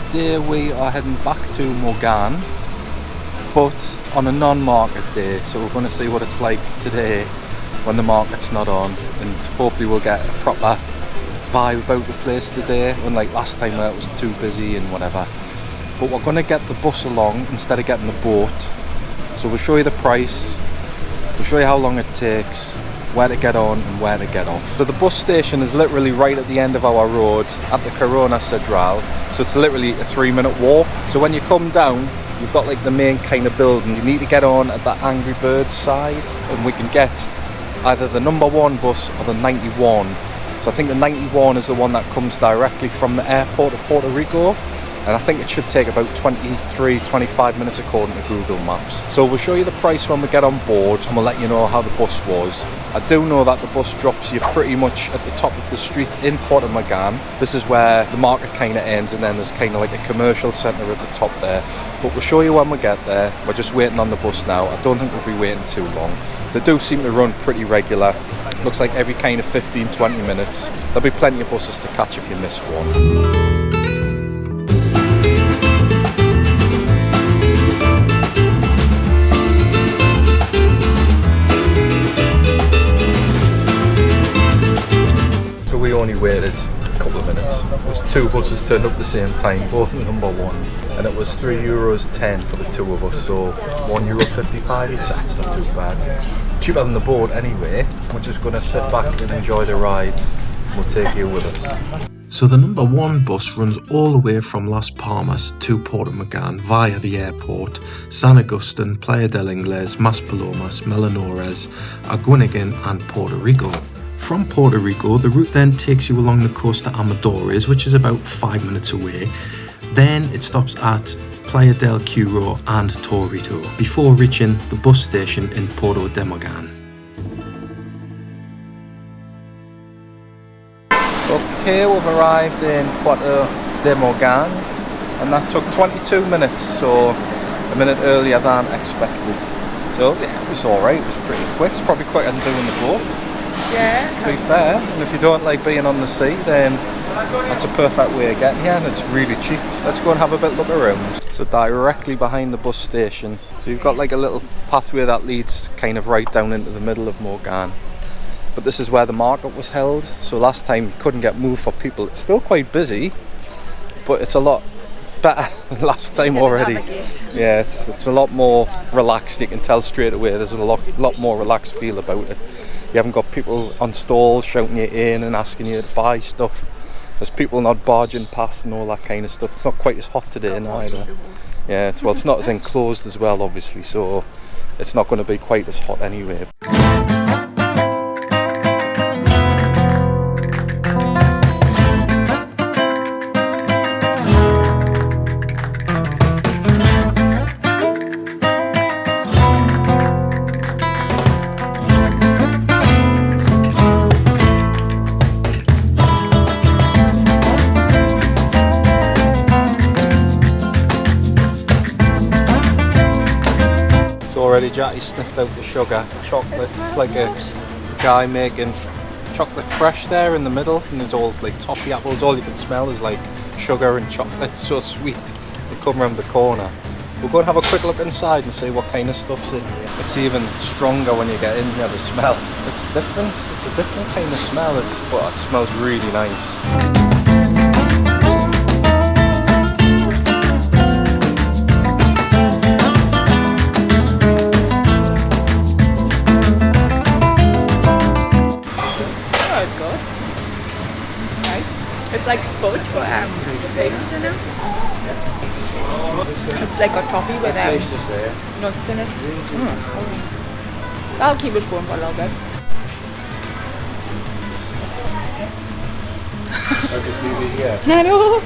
Today we are heading back to Mogan, but on a non-market day, so we're going to see what it's like today when the market's not on, and hopefully we'll get a proper vibe about the place today, unlike last time where it was too busy and whatever. But we're going to get the bus along instead of getting the boat, so we'll show you the price, we'll show you how long it takes, where to get on and where to get off. So the bus station is literally right at the end of our road at the Corona Central, so it's literally a 3-minute walk. So when you come down, you've got like the main kind of building. You need to get on at the Angry Birds side, and we can get either the number 1 bus or the 91. So I think the 91 is the one that comes directly from the airport of Puerto Rico, and I think it should take about 23-25 minutes according to Google Maps. So we'll show you the price when we get on board, and we'll let you know how the bus was. I do know that the bus drops you pretty much at the top of the street in Puerto de Mogan. This is where the market kind of ends, and then there's kind of like a commercial centre at the top there. But we'll show you when we get there. We're just waiting on the bus now. I don't think we'll be waiting too long. They do seem to run pretty regular. Looks like every kind of 15-20 minutes. There'll be plenty of buses to catch if you miss one. We only waited a couple of minutes. There was 2 buses turned up at the same time, both the number 1s, and it was €3.10 for the 2 of us, so €1.55 each. That's not too bad. Cheaper than the boat anyway. We're just going to sit back and enjoy the ride. We'll take you with us. So the number 1 bus runs all the way from Las Palmas to Puerto de Mogan via the airport, San Agustin, Playa del Ingles, Maspalomas, Melanores, Aguinigan and Puerto Rico. From Puerto Rico, the route then takes you along the coast to Amadores, which is about 5 minutes away. Then it stops at Playa del Curo and Torito, before reaching the bus station in Puerto de Mogan. Okay, we've arrived in Puerto de Mogan, and that took 22 minutes, so a minute earlier than expected. So yeah, it was alright, it was pretty quick. It's probably quicker than doing the boat. Yeah. To be fair, and if you don't like being on the sea, then that's a perfect way of getting here, and it's really cheap. Let's go and have a bit look around. So directly behind the bus station, so you've got like a little pathway that leads kind of right down into the middle of Mogan. But this is where the market was held, so last time you couldn't get moved for people. It's still quite busy, but it's a lot better than last time already. Yeah, it's a lot more relaxed. You can tell straight away there's a lot more relaxed feel about it. You haven't got people on stalls shouting you in and asking you to buy stuff. There's people not barging past and all that kind of stuff. It's not quite as hot today neither. Yeah, it's not as enclosed as well, obviously, so it's not going to be quite as hot anyway. Already Jackie sniffed out the sugar chocolate. It's like a guy making chocolate fresh there in the middle, and there's all like toffee apples. All you can smell is like sugar and chocolate. It's so sweet. They come around the corner. We'll go and have a quick look inside and see what kind of stuff's in here. It's even stronger when you get in here, the smell. It's different. It's a different kind of smell. But it smells really nice. It's like fudge, but baked in it. It's like a toffee with nuts in it. I'll keep it going for a little bit. I'll just leave it here. I know.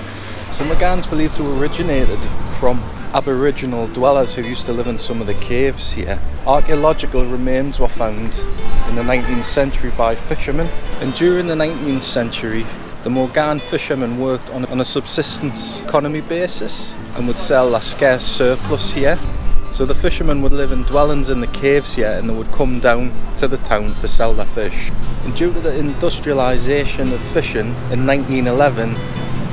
So Mogan's believed to have originated from Aboriginal dwellers who used to live in some of the caves here. Archaeological remains were found in the 19th century by fishermen, and during the 19th century the Mogan fishermen worked on a subsistence economy basis and would sell a scarce surplus here. So the fishermen would live in dwellings in the caves here, and they would come down to the town to sell their fish. And due to the industrialisation of fishing in 1911,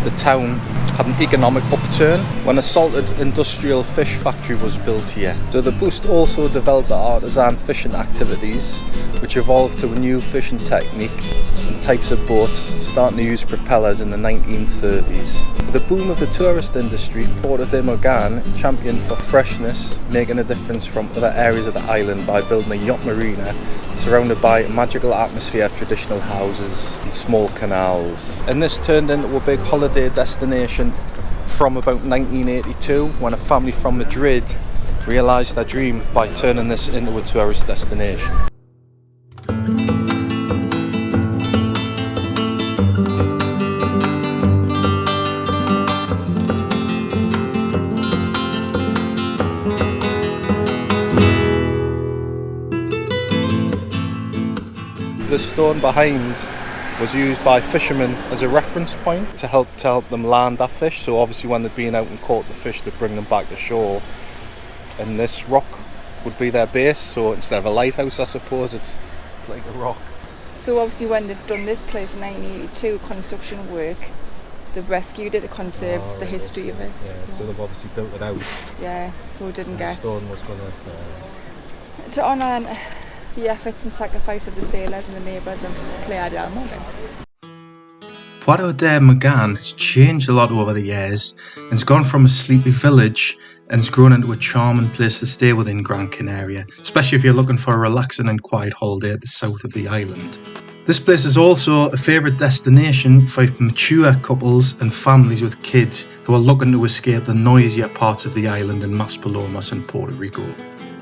the town had an economic upturn when a salted industrial fish factory was built here. So the boost also developed the artisan fishing activities, which evolved to a new fishing technique and types of boats, starting to use propellers in the 1930s. With the boom of the tourist industry, Puerto de Mogan championed for freshness, making a difference from other areas of the island by building a yacht marina surrounded by a magical atmosphere of traditional houses and small canals. And this turned into a big holiday destination from about 1982, when a family from Madrid realised their dream by turning this into a tourist destination. The stone behind was used by fishermen as a reference point to help them land that fish. So obviously when they'd been out and caught the fish, they'd bring them back to shore, and this rock would be their base. So instead of a lighthouse, I suppose, it's like a rock. So obviously when they've done this place in 1982, construction work, they've rescued it to conserve the history of it. Yeah, so they've obviously built it out. Yeah, so it didn't The get... stone was going to... To honour the efforts and sacrifice of the sailors and the neighbours of Playa de Mogan. Puerto de Mogan has changed a lot over the years and has gone from a sleepy village and has grown into a charming place to stay within Gran Canaria, especially if you're looking for a relaxing and quiet holiday at the south of the island. This place is also a favourite destination for mature couples and families with kids who are looking to escape the noisier parts of the island in Palomas and Puerto Rico.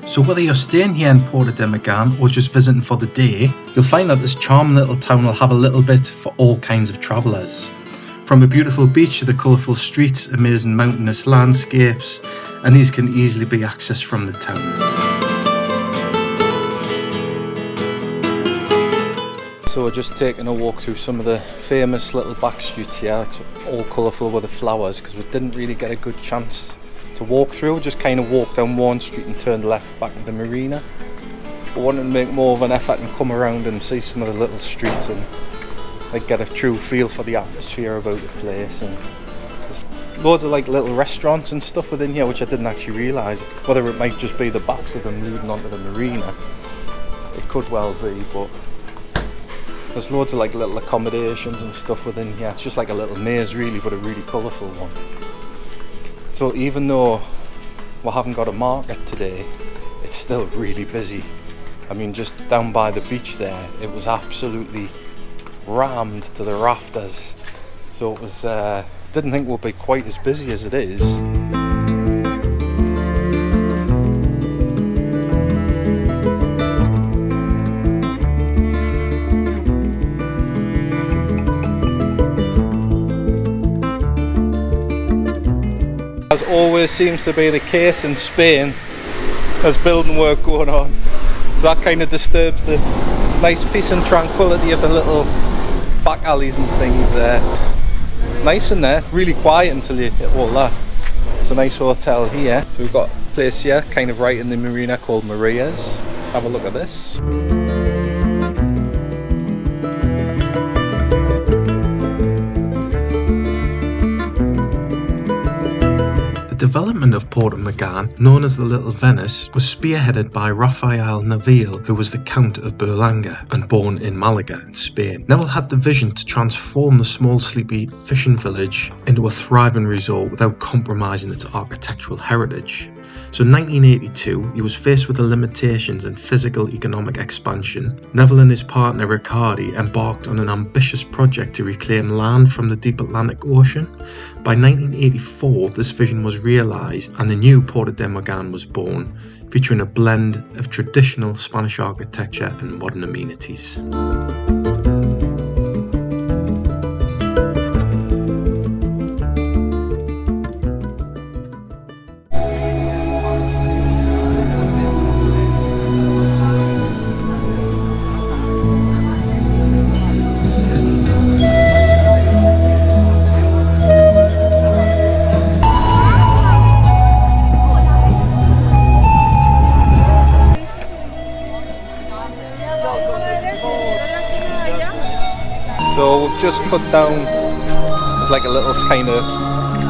So whether you're staying here in Puerto de Mogan or just visiting for the day, you'll find that this charming little town will have a little bit for all kinds of travellers. From a beautiful beach to the colourful streets, amazing mountainous landscapes, and these can easily be accessed from the town. So we're just taking a walk through some of the famous little back streets here. It's all colourful with the flowers because we didn't really get a good chance to walk through. Just kind of walked down one street and turned left back to the marina. I wanted to make more of an effort and come around and see some of the little streets and like get a true feel for the atmosphere about the place. And there's loads of like little restaurants and stuff within here which I didn't actually realise, whether it might just be the backs of them leading onto the marina. It could well be, but there's loads of like little accommodations and stuff within here. It's just like a little maze really, but a really colourful one. So even though we haven't got a market today, it's still really busy. I mean, just down by the beach there, it was absolutely rammed to the rafters. So it was, didn't think we'll be quite as busy as it is. As always seems to be the case in Spain, there's building work going on. So that kind of disturbs the nice peace and tranquility of the little back alleys and things there. It's nice in there, really quiet until you hit all that. It's a nice hotel here. So we've got a place here, kind of right in the marina, called Maria's. Let's have a look at this. The development of Puerto Mogan, known as the Little Venice, was spearheaded by Rafael Neville, who was the Count of Berlanga and born in Malaga in Spain. Neville had the vision to transform the small sleepy fishing village into a thriving resort without compromising its architectural heritage. So in 1982, he was faced with the limitations in physical economic expansion. Neville and his partner Riccardi embarked on an ambitious project to reclaim land from the deep Atlantic Ocean. By 1984, this vision was realised and the new Puerto de Mogan was born, featuring a blend of traditional Spanish architecture and modern amenities. So we've just cut down, there's like a little kind of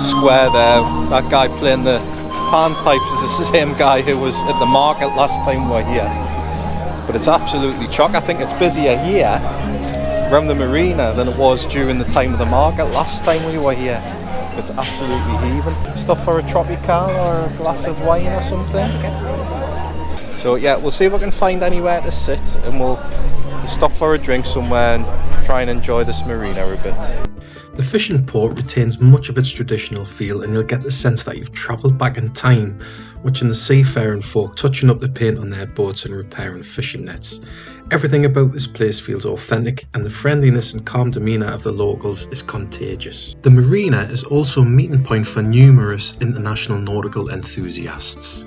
square there. That guy playing the panpipes is the same guy who was at the market last time we were here. But it's absolutely chock. I think it's busier here around the marina than it was during the time of the market last time we were here. It's absolutely heaving. Stuff for a tropical or a glass of wine or something. So yeah, we'll see if we can find anywhere to sit, and we'll stop for a drink somewhere and try and enjoy this marina a bit. The fishing port retains much of its traditional feel, and you'll get the sense that you've travelled back in time, watching the seafaring folk touching up the paint on their boats and repairing fishing nets. Everything about this place feels authentic, and the friendliness and calm demeanour of the locals is contagious. The marina is also a meeting point for numerous international nautical enthusiasts.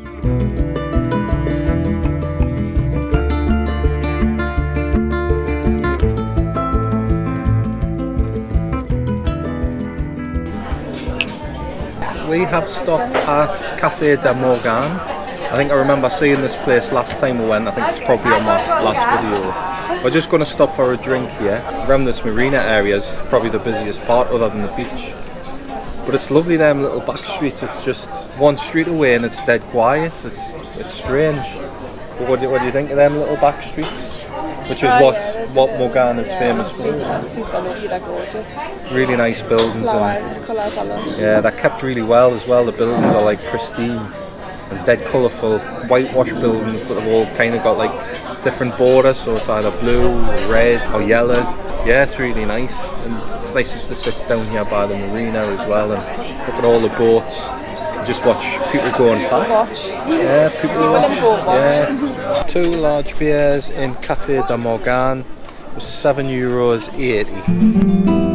We have stopped at Puerto de Mogan. I think I remember seeing this place last time we went. I think it's probably on my last video. We're just going to stop for a drink here. Around this marina area is probably the busiest part other than the beach. But it's lovely, them little back streets. It's just one street away and it's dead quiet. It's strange. But what do you think of them little back streets? Which is what Mogan is famous for. The streets are lovely, they're gorgeous. Really nice buildings. Flowers, colours, I love. Yeah, they're kept really well as well. The buildings are like pristine and dead colourful, whitewashed buildings, but they've all kind of got like different borders, so it's either blue, or red or yellow. Yeah, it's really nice, and it's nice just to sit down here by the marina as well and look at all the boats and just watch people going past. Yeah, people in boat watch. Yeah. 2 large beers in Puerto de Mogan was €7.80.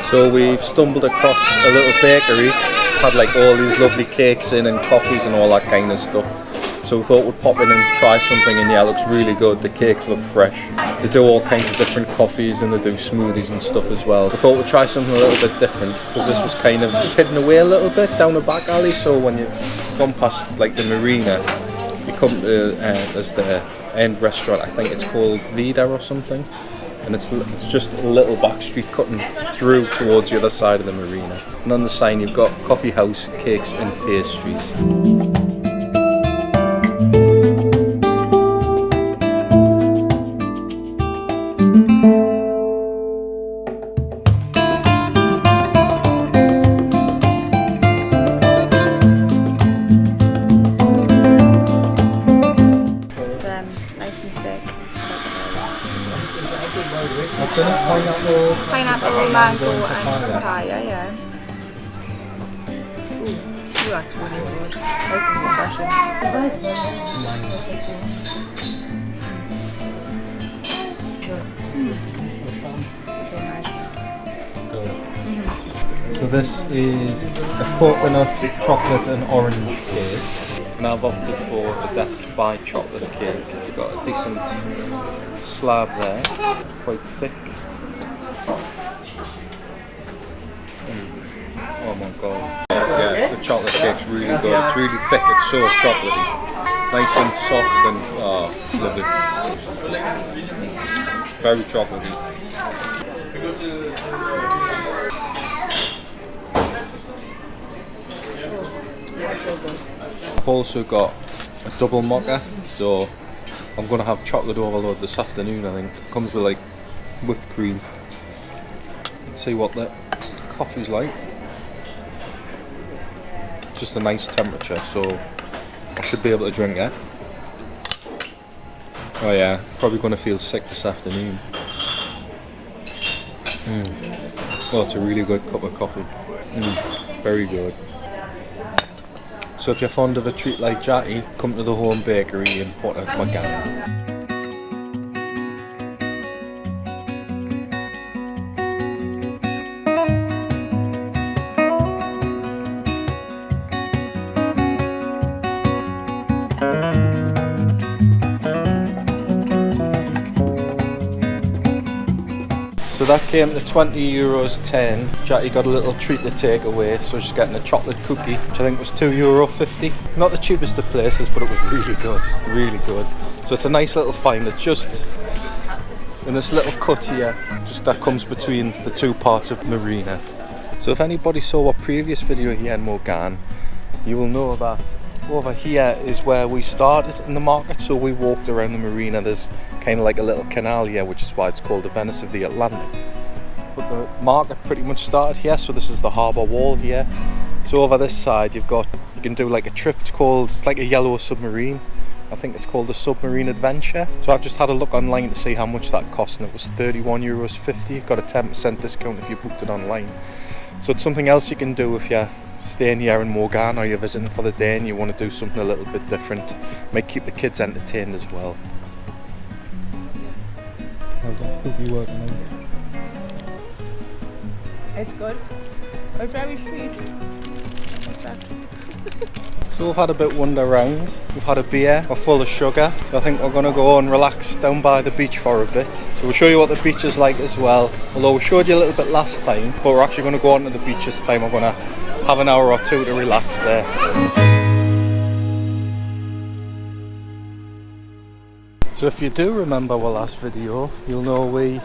So we've stumbled across a little bakery, had like all these lovely cakes in and coffees and all that kind of stuff. So we thought we'd pop in and try something, and yeah, it looks really good. The cakes look fresh. They do all kinds of different coffees and they do smoothies and stuff as well. We thought we'd try something a little bit different because this was kind of hidden away a little bit down the back alley. So when you've gone past like the marina, you come to there's the end restaurant. I think it's called Vida or something. And it's just a little back street cutting through towards the other side of the marina. And on the sign you've got coffee house, cakes and pastries. It's nice and thick. What's in it? Pineapple? Pineapple, mango and papaya, yeah. Ooh, that's really good. Nice and refreshing. So this is a coconut, chocolate and orange cake. And I've opted for a Death by chocolate cake. It's got a decent slab there, quite thick. Oh my god. Yeah, the chocolate cake's really good. It's really thick, it's so chocolatey. Nice and soft and lovely. Very chocolatey. I've also got a double mocha, so I'm going to have chocolate overload this afternoon. I think it comes with like whipped cream. Let's see what the coffee's like. Just a nice temperature, so I should be able to drink it. Oh yeah, probably going to feel sick this afternoon. Oh, it's a really good cup of coffee. Very good. So if you're fond of a treat like Jackie, come to the home bakery in Puerto de Mogan. So that came to €20.10. Jackie got a little treat to take away, so she's getting a chocolate cookie, which I think was €2.50. Not the cheapest of places, but it was really good, really good. So it's a nice little find. It's just in this little cut here, just that comes between the two parts of Marina. So if anybody saw our previous video here in Mogan, you will know that over here is where we started in the market. So we walked around the marina. There's kind of like a little canal here, which is why it's called the Venice of the Atlantic. But the market pretty much started here, so this is the harbour wall here. So over this side you can do like a trip. It's like a yellow submarine. I think it's called the Submarine Adventure. So I've just had a look online to see how much that cost, and it was €31.50. Got a 10% discount if you booked it online. So it's something else you can do if you're staying here in Mogan or you're visiting for the day and you want to do something a little bit different. Might keep the kids entertained as well. How's that cookie working out? It's good. It's very sweet. So we've had a bit wander around. We've had a beer. We're full of sugar. So I think we're going to go and relax down by the beach for a bit. So we'll show you what the beach is like as well. Although we showed you a little bit last time, but we're actually going to go on to the beach this time. We're going to have an hour or two to relax there. So if you do remember our last video, you'll know we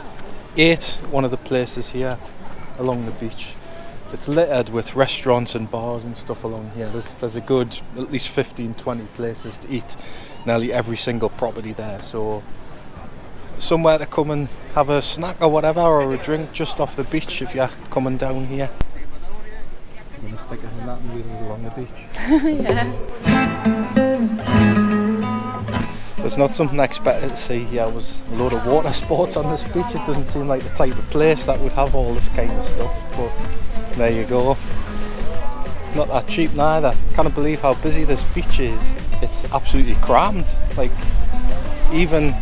ate one of the places here along the beach. It's littered with restaurants and bars and stuff along here. There's a good at least 15-20 places to eat, nearly every single property there. So somewhere to come and have a snack or whatever, or a drink just off the beach if you're coming down here. You're going to stick us in that and leave us along the beach? Yeah. There's not something I expected to see here. Was a load of water sports on this beach. It doesn't seem like the type of place that would have all this kind of stuff, but there you go. Not that cheap neither. Can't believe how busy this beach is. It's absolutely crammed. Like, even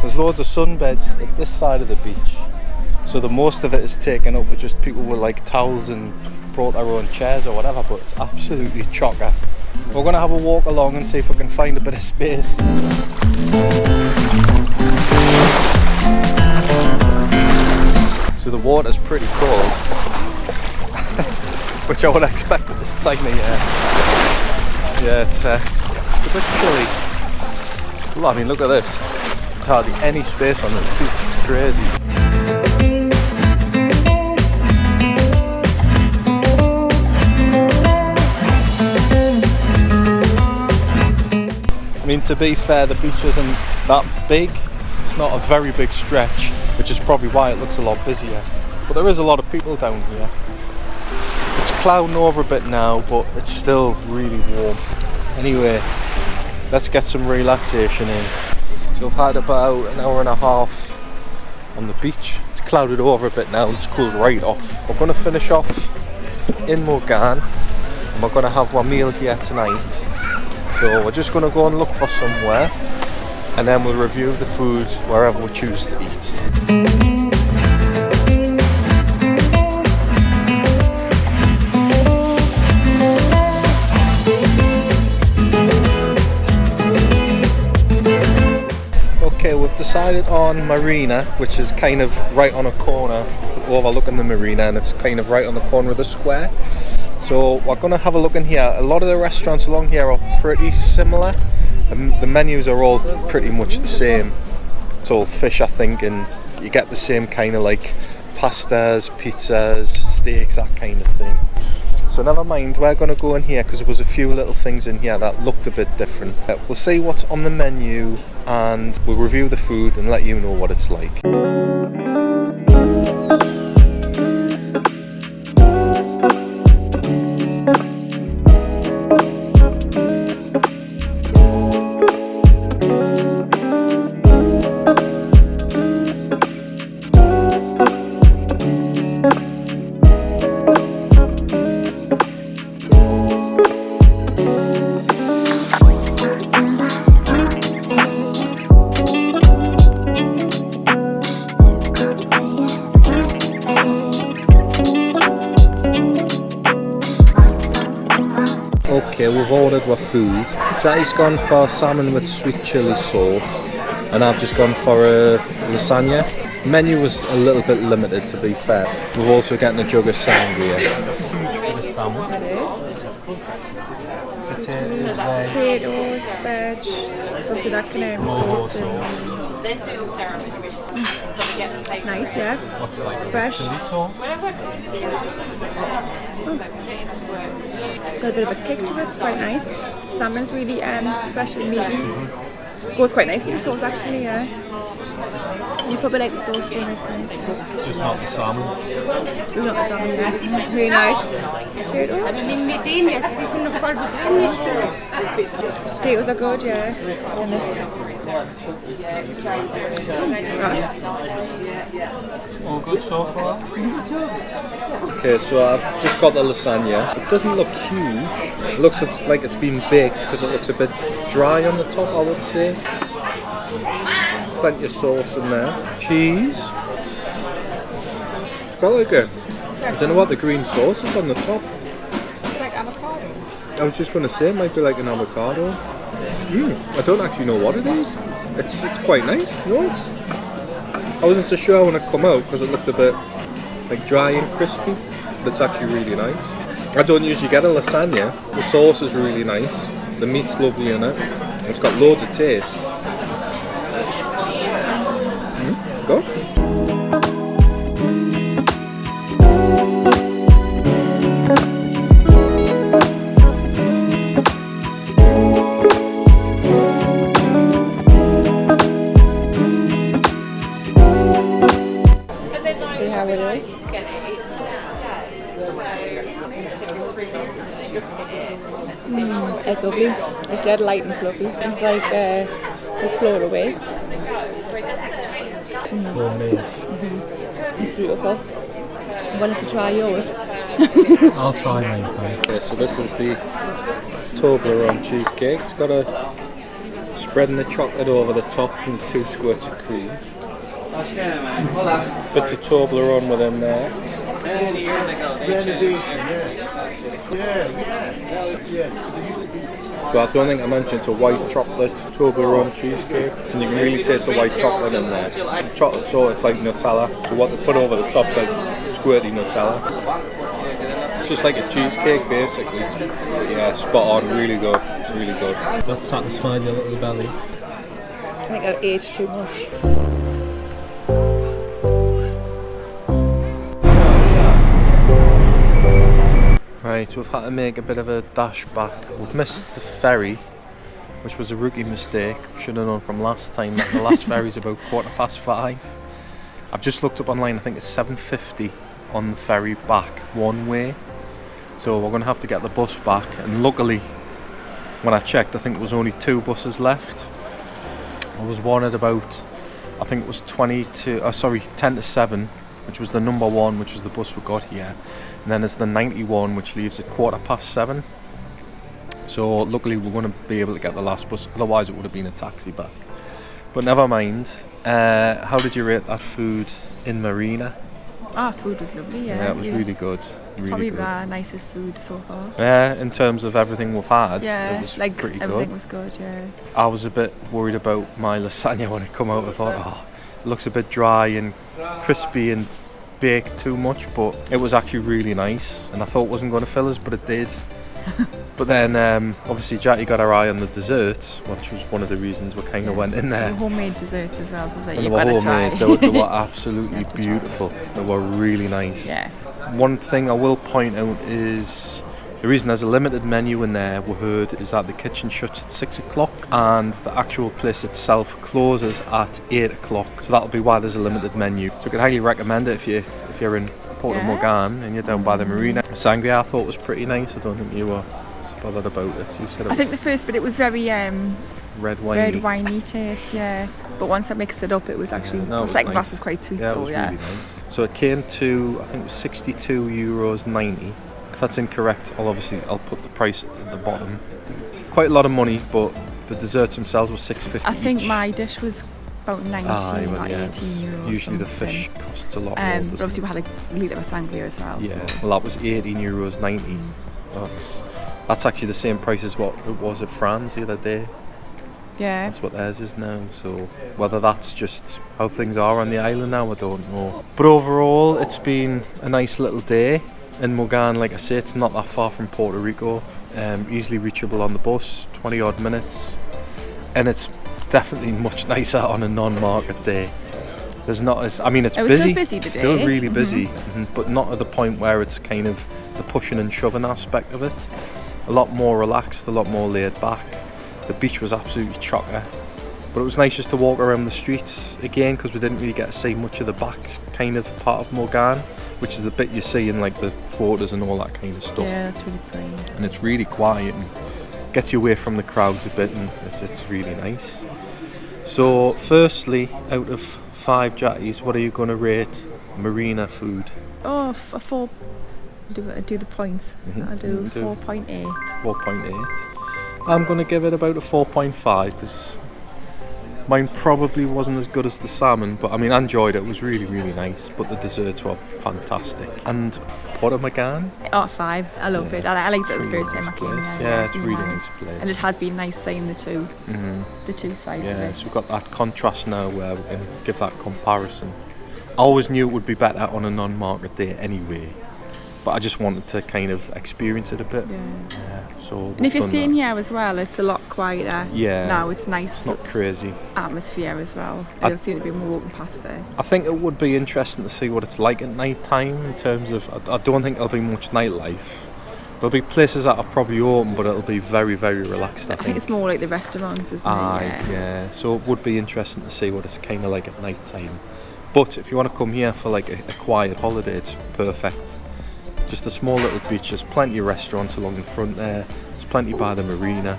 there's loads of sunbeds at this side of the beach, so the most of it is taken up with just people with like towels and brought their own chairs or whatever, but it's absolutely chocker. We're going to have a walk along and see if we can find a bit of space. So the water's pretty cold, which I would expect at this time of year. Yeah, it's a bit chilly. Well, I mean, look at this. There's hardly any space on this beach. It's crazy. I mean, to be fair, the beach isn't that big. It's not a very big stretch, which is probably why it looks a lot busier. But there is a lot of people down here. It's clouding over a bit now, but it's still really warm. Anyway, let's get some relaxation in. So I've had about an hour and a half on the beach. It's clouded over a bit now, it's cooled right off. We're going to finish off in Mogan, and we're going to have one meal here tonight. So we're just going to go and look for somewhere, and then we'll review the food wherever we choose to eat. Okay, we've decided on Marina, which is kind of right on a corner overlooking the marina, and it's kind of right on the corner of the square. So we're going to have a look in here. A lot of the restaurants along here are pretty similar. The menus are all pretty much the same. It's all fish, I think, and you get the same kind of like pastas, pizzas, steaks, that kind of thing. So never mind, we're going to go in here because there was a few little things in here that looked a bit different. We'll see what's on the menu and we'll review the food and let you know what it's like. Okay, we've ordered our food. Jai's gone for salmon with sweet chilli sauce, and I've just gone for a lasagna. Menu was a little bit limited, to be fair. We're also getting a jug of sangria. Salmon. It is. Potatoes, veg, something that kind of sauce. Nice, yeah. What's it like? Fresh. Chili sauce? Got a bit of a kick to it, it's quite nice. Salmon's really fresh and meaty. Goes quite nice with the sauce actually, yeah. You probably like the sauce too, I'd say. Just not the salmon. Not the salmon, yeah. Really nice. Potatoes are good, yeah. And All good so far? Okay, so I've just got the lasagna. It doesn't look huge. It looks like it's been baked because it looks a bit dry on the top, I would say. Plenty of sauce in there. Cheese. It's got like a... I don't know what the green sauce is on the top. it's like avocado. I was just going to say it might be like an avocado. I don't actually know what it is. It's quite nice. No, I wasn't so sure when it come out because it looked a bit like dry and crispy, but it's actually really nice. I don't usually get a lasagna. The sauce is really nice. The meat's lovely in it. It's got loads of taste. Go. See how it is. It's lovely. It's dead light and fluffy. It's like it float away. Homemade. Beautiful. I wanted to try yours. I'll try mine. Okay, so this is the Toblerone cheesecake. It's got a spreading the chocolate over the top and 2 squirts of cream. Bits of Toblerone within there. So I don't think I mentioned it's a white chocolate Toblerone cheesecake, and you can really taste the white chocolate in there. Chocolate sauce, it's like Nutella. So what they put over the top is like squirty Nutella. It's just like a cheesecake basically. But yeah, spot on, really good, really good. Does that satisfy your little belly? I think I've aged too much. Right, we've had to make a bit of a dash back. We've missed the ferry, which was a rookie mistake. Should have known from last time that the last ferry's about 5:15. I've just looked up online, I think it's 7:50 on the ferry back, one way. So we're going to have to get the bus back, and luckily, when I checked, I think there was only 2 buses left. I was warned about, I think it was 10 to 7, which was the number 1, which was the bus we got here. And then there's the 91, which leaves at 7:15. So luckily we're going to be able to get the last bus, otherwise it would have been a taxi back. But never mind. How did you rate that food in Marina? Food was lovely, yeah. Yeah, it was really good. Really Probably good. the nicest food so far. Yeah, in terms of everything we've had, Yeah, it was like pretty everything good. was good, yeah. I was a bit worried about my lasagna when it come out. I thought, it looks a bit dry and crispy and baked too much, but it was actually really nice, and I thought it wasn't going to fill us, but it did. But then obviously Jackie got her eye on the desserts, which was one of the reasons we kind of went in there. The homemade desserts as well, so I was like, And you've they got were to try. homemade. They were absolutely beautiful. They were really nice. Yeah. One thing I will point out is the reason there's a limited menu in there, we heard, is that the kitchen shuts at 6 o'clock and the actual place itself closes at 8 o'clock. So that'll be why there's a limited menu. So I could highly recommend it if you're in Puerto de Mogan and you're down by the marina. Sangria I thought was pretty nice. I don't think you were so bothered about it. You said it I think the first bit it was very red winey taste, yeah. But once I mixed it up, it was actually the second glass was quite sweet. Yeah, so it was really nice. So it came to, I think it was €62.90. If that's incorrect, I'll put the price at the bottom. Quite a lot of money, but the desserts themselves were $6.50 I think each. my dish was about 19 or 18 euros. Usually the fish costs a lot more. But obviously we had a litre of sangria as well. Yeah, so. well that was €18.90. That's actually the same price as what it was at Fran's the other day. Yeah. That's what theirs is now. So whether that's just how things are on the island now, I don't know. But overall, it's been a nice little day in Mogan. Like I say, it's not that far from Puerto Rico. Easily reachable on the bus, 20 odd minutes. And it's definitely much nicer on a non-market day. There's not as, I mean, it's busy. Still busy today. Still really busy, but not at the point where it's kind of the pushing and shoving aspect of it. A lot more relaxed, a lot more laid back. The beach was absolutely chocker, but it was nice just to walk around the streets again because we didn't really get to see much of the back kind of part of Mogan, which is the bit you see in like the photos and all that kind of stuff. Yeah, that's really pretty. And it's really quiet and gets you away from the crowds a bit, and it's really nice. So firstly, out of 5 jatties, what are you going to rate Marina food? Oh, a 4. Do the points. I do 4.8. 4.8. I'm going to give it about a 4.5 because mine probably wasn't as good as the salmon, but I mean I enjoyed it. It was really, really nice, but the desserts were fantastic. And Puerto de Mogan? Oh, 5. I love it. I liked it the first time I came here. Yeah, it's really nice place. And it has been nice seeing the two sides of it. So we've got that contrast now where we can give that comparison. I always knew it would be better on a non-market day anyway, but I just wanted to kind of experience it a bit. And if you're staying here as well, it's a lot quieter. Yeah. Now it's nice. It's not crazy. Atmosphere as well. You'll see people walking past there. I think it would be interesting to see what it's like at night time in terms of, I don't think there'll be much nightlife. There'll be places that are probably open, but it'll be very, very relaxed, I think. It's more like the restaurants, isn't it? Yeah. So it would be interesting to see what it's kind of like at night time. But if you want to come here for like a quiet holiday, it's perfect. Just a small little beach. There's plenty of restaurants along the front there. There's plenty by the Marina.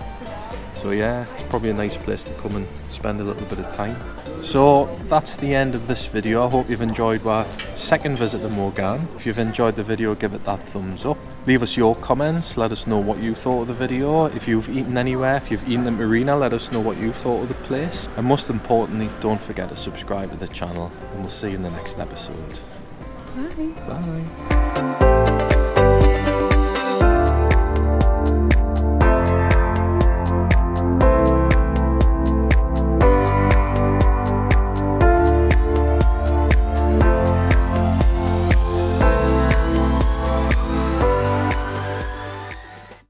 So yeah, it's probably a nice place to come and spend a little bit of time. So that's the end of this video. I hope you've enjoyed our second visit to Mogan. If you've enjoyed the video, give it that thumbs up. Leave us your comments. Let us know what you thought of the video. If you've eaten anywhere, if you've eaten at Marina, let us know what you thought of the place. And most importantly, don't forget to subscribe to the channel. And we'll see you in the next episode. Bye. Bye.